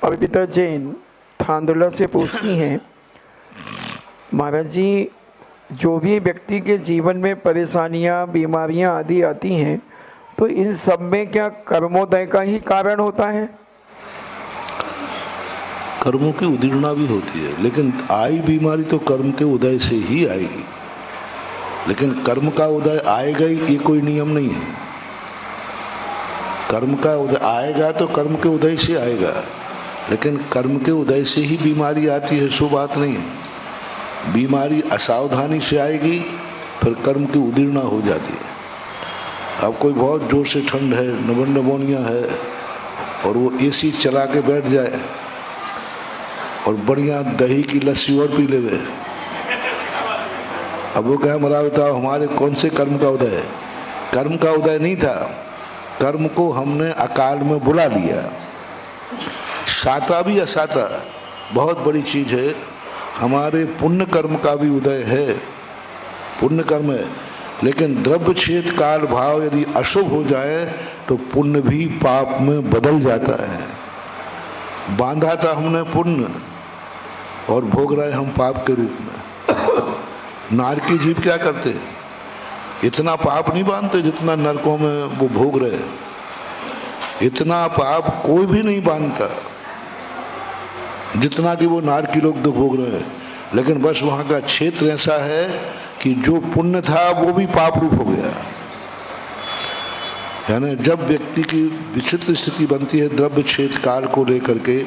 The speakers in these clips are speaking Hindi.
अर्पिता जैन थांदुला से पूछती हैं, महाराज जी, जो भी व्यक्ति के जीवन में परेशानियां, बीमारियां आदि आती हैं, तो इन सब में क्या कर्मोदय का ही कारण होता है? कर्मों की उदीर्णा भी होती है, लेकिन आई बीमारी तो कर्म के उदय से ही आएगी। लेकिन कर्म का उदय आएगा ही, ये कोई नियम नहीं है। कर्म का उदय आएगा तो कर्म के उदय से आएगा, लेकिन कर्म के उदय से ही बीमारी आती है, सो बात नहीं है। बीमारी असावधानी से आएगी, फिर कर्म की उदीर्णा हो जाती है। अब कोई बहुत जोर से ठंड है, निमोनिया है, और वो एसी चला के बैठ जाए और बढ़िया दही की लस्सी और पी लेवे, अब वो कहे मरा बताओ हमारे कौन से कर्म का उदय है? कर्म का उदय नहीं था, कर्म को हमने अकाल में बुला लिया। साता भी असाता बहुत बड़ी चीज है। हमारे पुण्य कर्म का भी उदय है, पुण्य कर्म है, लेकिन द्रव्य छेद काल भाव यदि अशुभ हो जाए तो पुण्य भी पाप में बदल जाता है। बांधा था हमने पुण्य और भोग रहे हम पाप के रूप में। नारकी जीव क्या करते? इतना पाप नहीं बांधते जितना नरकों में वो भोग रहे। इतना पाप कोई भी नहीं बांधता जितना कि वो नारकी लोग दुख भोग रहे हैं। लेकिन बस वहां का क्षेत्र ऐसा है कि जो पुण्य था वो भी पाप रूप हो गया। यानी जब व्यक्ति की विचित्र स्थिति बनती है द्रव्य छेद काल को लेकर के,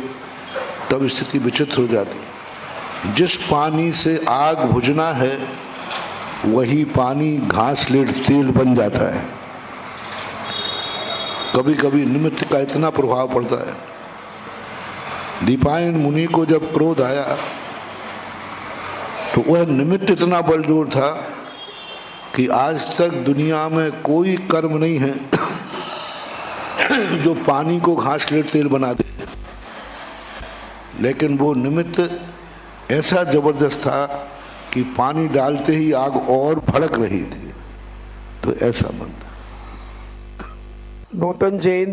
तब स्थिति विचित्र हो जाती है। जिस पानी से आग बुझना है वही पानी घास लेट तेल बन जाता है। कभी कभी निमित्त का इतना प्रभाव पड़ता है। दीपायन मुनि को जब क्रोध आया तो वह निमित्त इतना बलजोर था कि आज तक दुनिया में कोई कर्म नहीं है जो पानी को घास लेट तेल बना दे। लेकिन वो निमित्त ऐसा जबरदस्त था कि पानी डालते ही आग और भड़क रही थी। तो ऐसा बनता। नूतन जैन